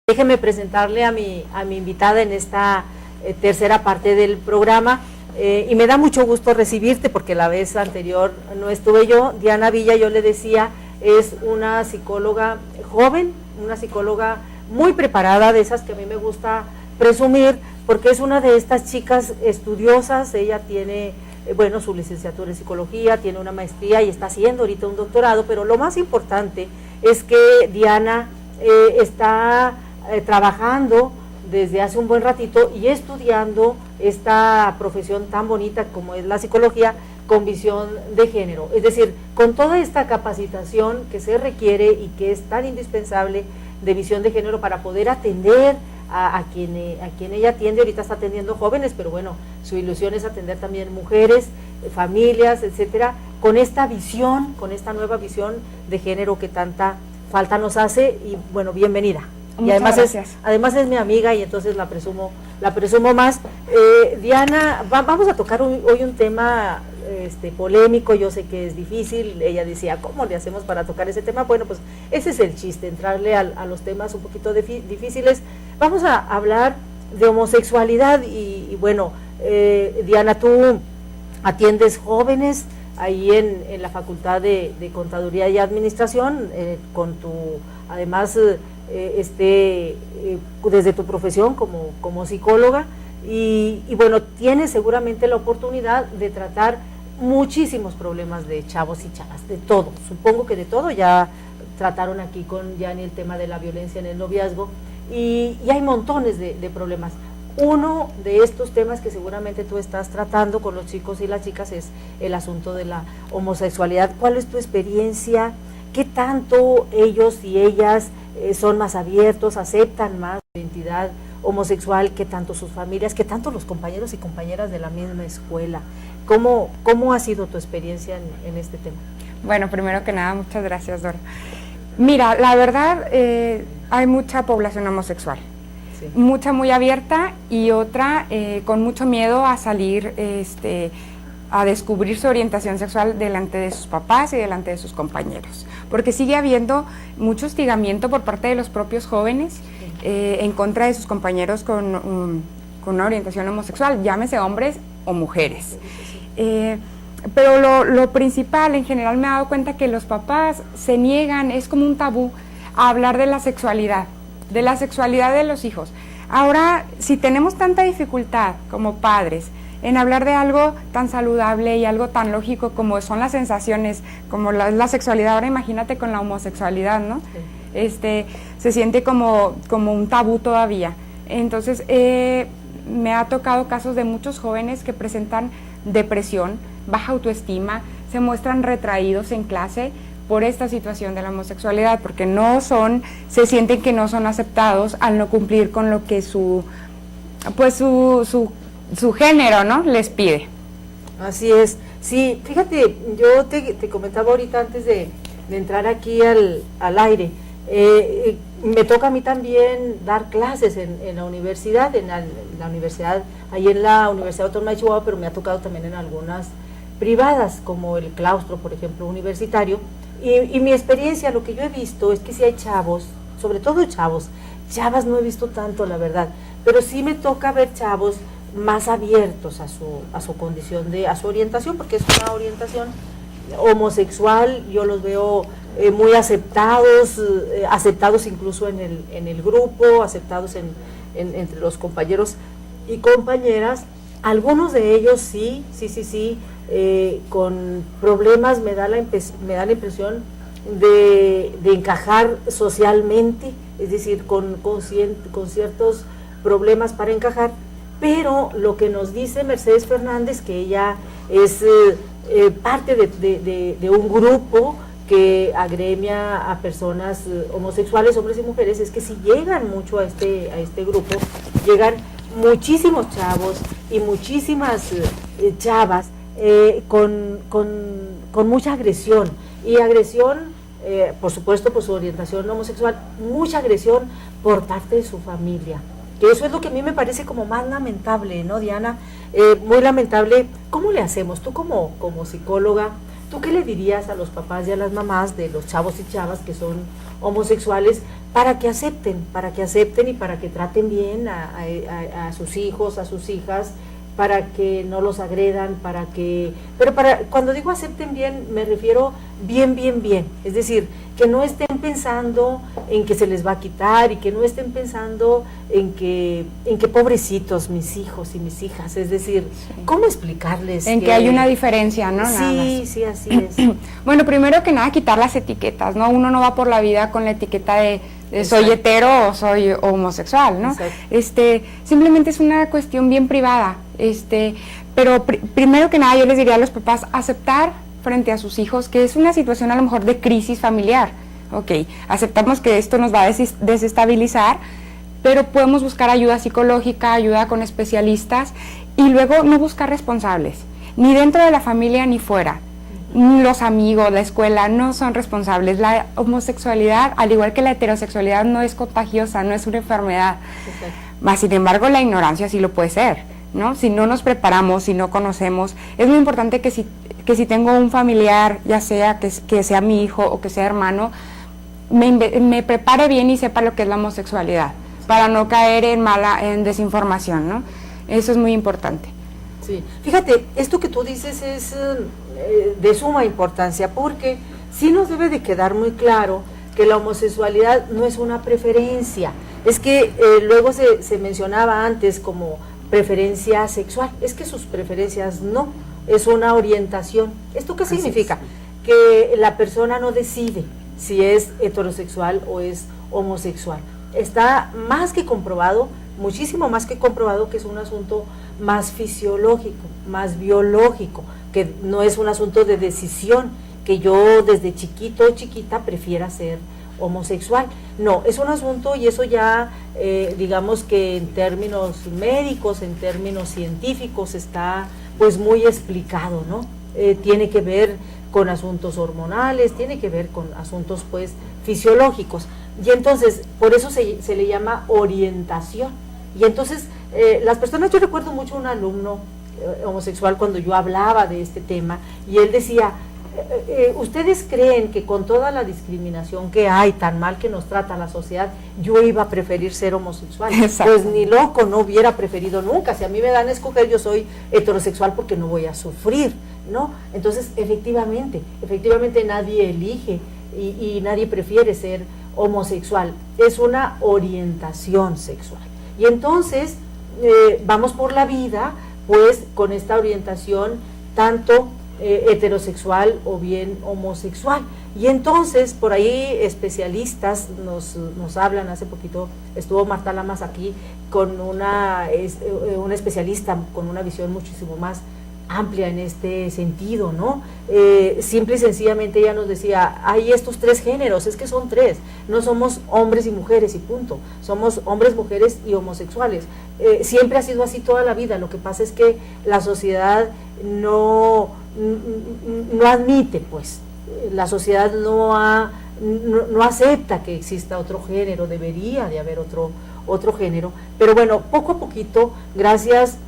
Déjeme presentarle a mi invitada en esta tercera parte del programa, y me da mucho gusto recibirte porque la vez anterior no estuve yo. Diana Villa, yo le decía, es una psicóloga joven, una psicóloga muy preparada, de esas que a mí me gusta presumir, porque es una de estas chicas estudiosas. Ella tiene, bueno, su licenciatura en psicología, tiene una maestría y está haciendo ahorita un doctorado, pero lo más importante es que Diana está trabajando desde hace un buen ratito y estudiando esta profesión tan bonita como es la psicología con visión de género, es decir, con toda esta capacitación que se requiere y que es tan indispensable de visión de género para poder atender a quien ella atiende. Ahorita está atendiendo jóvenes, pero bueno, su ilusión es atender también mujeres, familias, etcétera, con esta visión, con esta nueva visión de género que tanta falta nos hace. Y bueno, bienvenida. Muchas y gracias. además es mi amiga y entonces la presumo más. Diana, vamos a tocar hoy un tema polémico. Yo sé que es difícil. Ella decía, ¿cómo le hacemos para tocar ese tema? Bueno, pues ese es el chiste, entrarle a los temas un poquito difíciles. Vamos a hablar de homosexualidad y bueno, Diana, tú atiendes jóvenes ahí en la Facultad de Contaduría y Administración, con tu, además, desde tu profesión como psicóloga, y bueno, tienes seguramente la oportunidad de tratar muchísimos problemas de chavos y chavas, de todo, supongo que de todo. Ya trataron aquí con Yani el tema de la violencia en el noviazgo, y hay montones de problemas. Uno de estos temas que seguramente tú estás tratando con los chicos y las chicas es el asunto de la homosexualidad. ¿Cuál es tu experiencia? ¿Qué tanto ellos y ellas son más abiertos, aceptan más la identidad homosexual? ¿Qué tanto sus familias? ¿Qué tanto los compañeros y compañeras de la misma escuela? ¿Cómo ha sido tu experiencia en este tema? Bueno, primero que nada, muchas gracias, Dora. Mira, la verdad, hay mucha población homosexual. Sí. Mucha muy abierta y otra con mucho miedo a salir a descubrir su orientación sexual delante de sus papás y delante de sus compañeros, porque sigue habiendo mucho hostigamiento por parte de los propios jóvenes en contra de sus compañeros con una orientación homosexual, llámese hombres o mujeres. Pero lo principal, en general me he dado cuenta que los papás se niegan, es como un tabú, a hablar de la sexualidad de los hijos. Ahora, si tenemos tanta dificultad como padres en hablar de algo tan saludable y algo tan lógico como son las sensaciones, como la sexualidad, ahora imagínate con la homosexualidad, ¿no? Sí. Se siente como un tabú todavía. Entonces, me ha tocado casos de muchos jóvenes que presentan depresión, baja autoestima, se muestran retraídos en clase por esta situación de la homosexualidad, porque se sienten que no son aceptados al no cumplir con lo que su género, ¿no?, les pide. Así es. Sí, fíjate, yo te comentaba ahorita antes de entrar aquí al aire, me toca a mí también dar clases en la universidad, ahí en la Universidad Autónoma de Chihuahua, pero me ha tocado también en algunas privadas, como el claustro, por ejemplo, universitario, y mi experiencia, lo que yo he visto es que sí hay chavos, sobre todo chavas no he visto tanto, la verdad, pero sí me toca ver chavos más abiertos a su condición, a su orientación, porque es una orientación homosexual. Yo los veo muy aceptados incluso en el grupo, aceptados entre los compañeros y compañeras. Algunos de ellos sí, con problemas, me da la impresión de encajar socialmente, es decir, con ciertos problemas para encajar. Pero lo que nos dice Mercedes Fernández, que ella es parte de un grupo que agremia a personas homosexuales, hombres y mujeres, es que si llegan mucho a este grupo, llegan muchísimos chavos y muchísimas chavas con mucha agresión, por supuesto por su orientación homosexual, mucha agresión por parte de su familia. Que eso es lo que a mí me parece como más lamentable, ¿no, Diana? Muy lamentable. ¿Cómo le hacemos? Tú como psicóloga, ¿tú qué le dirías a los papás y a las mamás de los chavos y chavas que son homosexuales para que acepten y para que traten bien a sus hijos, a sus hijas, para que no los agredan, cuando digo acepten bien, me refiero bien, es decir, que no estén pensando en que se les va a quitar y que no estén pensando en que pobrecitos mis hijos y mis hijas, es decir, sí. ¿Cómo explicarles? En que hay una diferencia, ¿no? Sí, sí, así es. Bueno, primero que nada, quitar las etiquetas, ¿no? Uno no va por la vida con la etiqueta de soy hetero o soy homosexual, ¿no? Simplemente es una cuestión bien privada, pero primero que nada yo les diría a los papás aceptar frente a sus hijos que es una situación a lo mejor de crisis familiar. Ok, aceptamos que esto nos va a desestabilizar, pero podemos buscar ayuda psicológica, ayuda con especialistas y luego no buscar responsables, ni dentro de la familia ni fuera. Los amigos, la escuela no son responsables. La homosexualidad, al igual que la heterosexualidad, no es contagiosa, no es una enfermedad. Más sin embargo, la ignorancia sí lo puede ser, ¿no? Si no nos preparamos, si no conocemos, es muy importante que si tengo un familiar, ya sea que sea mi hijo o que sea hermano, me prepare bien y sepa lo que es la homosexualidad, para no caer en desinformación, ¿no? Eso es muy importante. Sí, fíjate, esto que tú dices es de suma importancia, porque sí nos debe de quedar muy claro que la homosexualidad no es una preferencia, es que luego se mencionaba antes como preferencia sexual, es que sus preferencias no, es una orientación. ¿Esto qué significa? Que la persona no decide si es heterosexual o es homosexual. Está más que comprobado, muchísimo más que comprobado, que es un asunto más fisiológico, más biológico, que no es un asunto de decisión, que yo desde chiquito o chiquita prefiera ser homosexual. No, es un asunto, y eso ya digamos que en términos médicos, en términos científicos está pues muy explicado, ¿no? Tiene que ver con asuntos hormonales, tiene que ver con asuntos pues fisiológicos, y entonces por eso se le llama orientación. Y entonces las personas, yo recuerdo mucho un alumno homosexual cuando yo hablaba de este tema, y él decía, ¿ustedes creen que con toda la discriminación que hay, tan mal que nos trata la sociedad, yo iba a preferir ser homosexual? Exacto. Pues ni loco, no hubiera preferido nunca. Si a mí me dan a escoger, yo soy heterosexual porque no voy a sufrir, ¿no? Entonces, efectivamente nadie elige y nadie prefiere ser homosexual. Es una orientación sexual. Y entonces, vamos por la vida, pues, con esta orientación tanto heterosexual o bien homosexual. Y entonces por ahí especialistas nos hablan. Hace poquito estuvo Marta Lamas aquí con una especialista con una visión muchísimo más amplia en este sentido, ¿no? Simple y sencillamente ella nos decía, hay estos tres géneros, es que son tres, no somos hombres y mujeres y punto, somos hombres, mujeres y homosexuales. Siempre ha sido así toda la vida. Lo que pasa es que la sociedad no admite, pues, la sociedad no acepta que exista otro género, debería de haber otro género, pero bueno, poco a poquito, gracias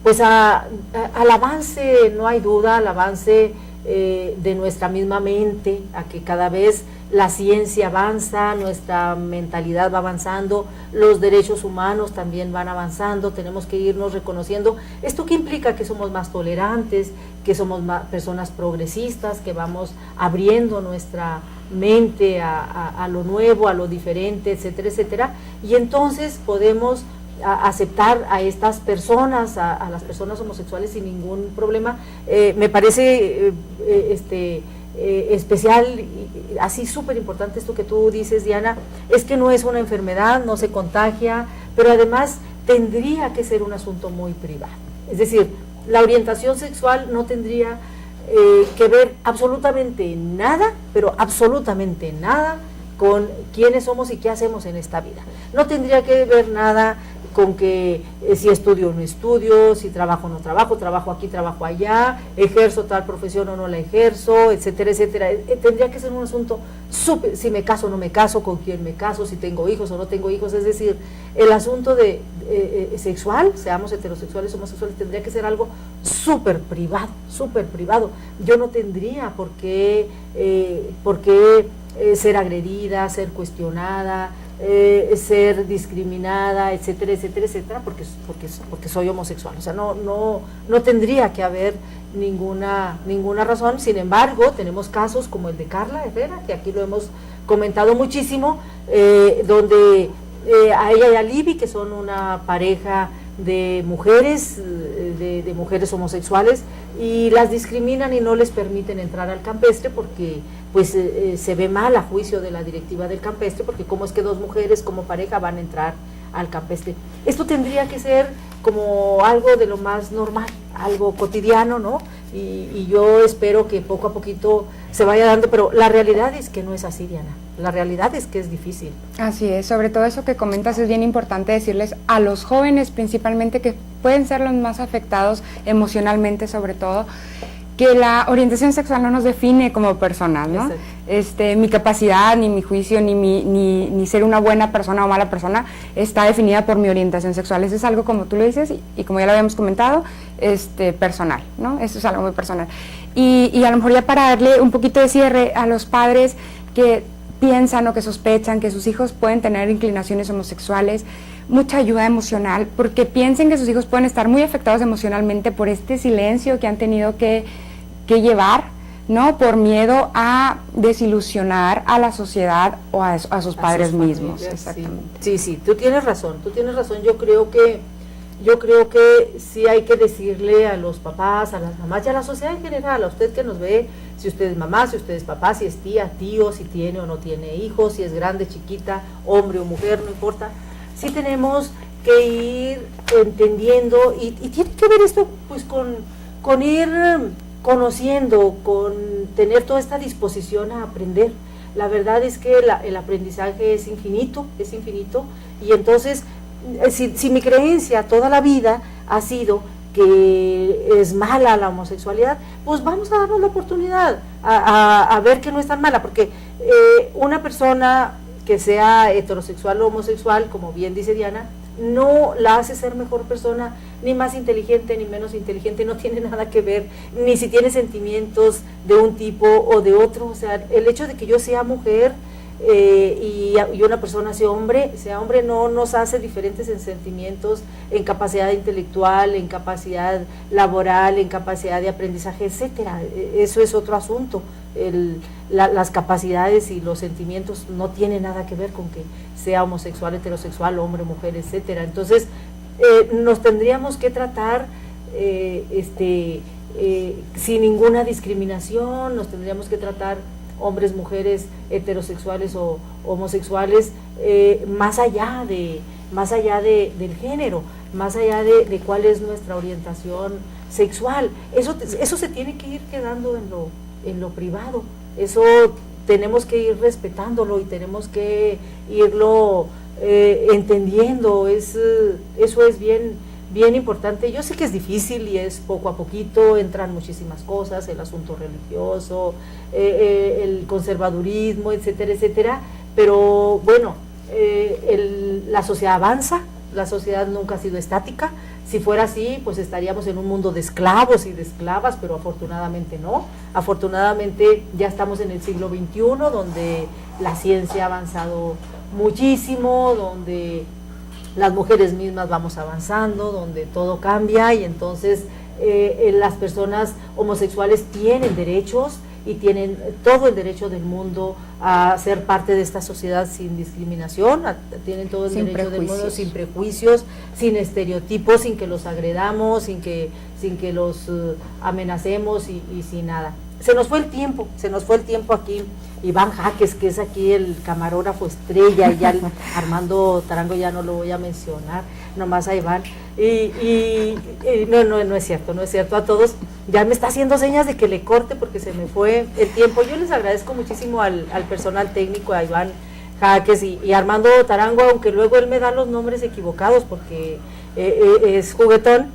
pues al avance, no hay duda, al avance de nuestra misma mente, a que cada vez la ciencia avanza, nuestra mentalidad va avanzando, los derechos humanos también van avanzando, tenemos que irnos reconociendo. ¿Esto qué implica? Que somos más tolerantes, que somos más personas progresistas, que vamos abriendo nuestra mente a lo nuevo, a lo diferente, etcétera, etcétera, y entonces podemos aceptar a estas personas, a las personas homosexuales sin ningún problema. Me parece especial y así súper importante esto que tú dices, Diana, es que no es una enfermedad, no se contagia, pero además tendría que ser un asunto muy privado. Es decir, la orientación sexual no tendría que ver absolutamente nada, pero absolutamente nada con quiénes somos y qué hacemos en esta vida. No tendría que ver nada con que si estudio o no estudio, si trabajo o no trabajo, trabajo aquí, trabajo allá, ejerzo tal profesión o no la ejerzo, etcétera, etcétera. Tendría que ser un asunto súper, si me caso o no me caso, con quién me caso, si tengo hijos o no tengo hijos, es decir, el asunto de sexual, seamos heterosexuales o homosexuales, tendría que ser algo súper privado, súper privado. Yo no tendría por qué ser agredida, ser cuestionada, ser discriminada, etcétera, etcétera, etcétera, porque soy homosexual. O sea, no tendría que haber ninguna razón. Sin embargo, tenemos casos como el de Carla Herrera, que aquí lo hemos comentado muchísimo, donde a ella y a Libby, que son una pareja de mujeres, de mujeres homosexuales, y las discriminan y no les permiten entrar al campestre porque pues se ve mal a juicio de la directiva del campestre, porque cómo es que dos mujeres como pareja van a entrar al campestre. Esto tendría que ser como algo de lo más normal, algo cotidiano, ¿no? Y yo espero que poco a poquito se vaya dando, pero la realidad es que no es así, Diana. La realidad es que es difícil. Así es, sobre todo eso que comentas es bien importante decirles a los jóvenes principalmente, que pueden ser los más afectados emocionalmente sobre todo, que la orientación sexual no nos define como personas, ¿no? Mi capacidad, ni mi juicio, ni ser una buena persona o mala persona está definida por mi orientación sexual. Eso es algo, como tú lo dices, y como ya lo habíamos comentado, personal, ¿no? Eso es algo muy personal. Y a lo mejor ya para darle un poquito de cierre a los padres que piensan o que sospechan que sus hijos pueden tener inclinaciones homosexuales, mucha ayuda emocional, porque piensen que sus hijos pueden estar muy afectados emocionalmente por este silencio que han tenido que llevar, ¿no? Por miedo a desilusionar a la sociedad o a sus padres mismos. Exactamente. Sí, tú tienes razón. Yo creo que sí hay que decirle a los papás, a las mamás y a la sociedad en general, a usted que nos ve, si usted es mamá, si usted es papá, si es tía, tío, si tiene o no tiene hijos, si es grande, chiquita, hombre o mujer, no importa. Sí tenemos que ir entendiendo y tiene que ver esto pues con ir conociendo, con tener toda esta disposición a aprender. La verdad es que el aprendizaje es infinito, y entonces si mi creencia toda la vida ha sido que es mala la homosexualidad, pues vamos a darnos la oportunidad a ver que no es tan mala, porque una persona que sea heterosexual o homosexual, como bien dice Diana, no la hace ser mejor persona, ni más inteligente ni menos inteligente, no tiene nada que ver, ni si tiene sentimientos de un tipo o de otro. O sea, el hecho de que yo sea mujer y una persona sea hombre no nos hace diferentes en sentimientos, en capacidad intelectual, en capacidad laboral, en capacidad de aprendizaje, etcétera. Eso es otro asunto. Las capacidades y los sentimientos no tienen nada que ver con que sea homosexual, heterosexual, hombre, mujer, etcétera. Entonces nos tendríamos que tratar sin ninguna discriminación, nos tendríamos que tratar hombres, mujeres, heterosexuales o homosexuales, más allá del género, más allá de cuál es nuestra orientación sexual. Eso se tiene que ir quedando en lo privado. Eso tenemos que ir respetándolo y tenemos que irlo entendiendo. Eso es bien importante. Yo sé que es difícil y es poco a poquito, entran muchísimas cosas, el asunto religioso, el conservadurismo, etcétera, etcétera, pero bueno, la sociedad avanza, la sociedad nunca ha sido estática. Si fuera así, pues estaríamos en un mundo de esclavos y de esclavas, pero afortunadamente no. Afortunadamente ya estamos en el siglo XXI, donde la ciencia ha avanzado muchísimo, donde las mujeres mismas vamos avanzando, donde todo cambia, y entonces las personas homosexuales tienen derechos y tienen todo el derecho del mundo a ser parte de esta sociedad sin discriminación, tienen todo el derecho del mundo sin prejuicios, sin estereotipos, sin que los agredamos, sin que los amenacemos y sin nada. se nos fue el tiempo aquí. Iván Jaques, que es aquí el camarógrafo estrella, y ya Armando Tarango ya no lo voy a mencionar, nomás a Iván. No es cierto, a todos. Ya me está haciendo señas de que le corte porque se me fue el tiempo. Yo les agradezco muchísimo al personal técnico, a Iván Jaques y Armando Tarango, aunque luego él me da los nombres equivocados porque es juguetón.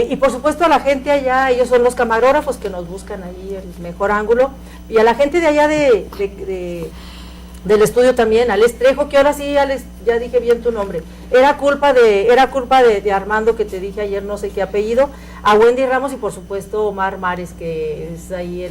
Y por supuesto a la gente allá, ellos son los camarógrafos que nos buscan ahí el mejor ángulo, y a la gente de allá del estudio también, Alex Trejo, que ahora sí, Alex, ya dije bien tu nombre, era culpa de Armando, que te dije ayer no sé qué apellido, a Wendy Ramos y por supuesto Omar Mares, que es ahí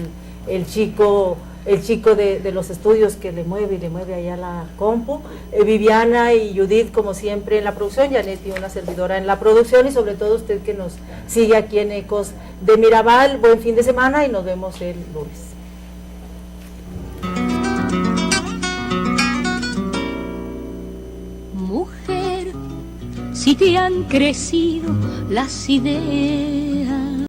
el chico de los estudios que le mueve allá la compu, Viviana y Judith como siempre en la producción, Janet y una servidora en la producción, y sobre todo usted que nos sigue aquí en Ecos de Mirabal. Buen fin de semana y nos vemos el lunes. Mujer, si te han crecido las ideas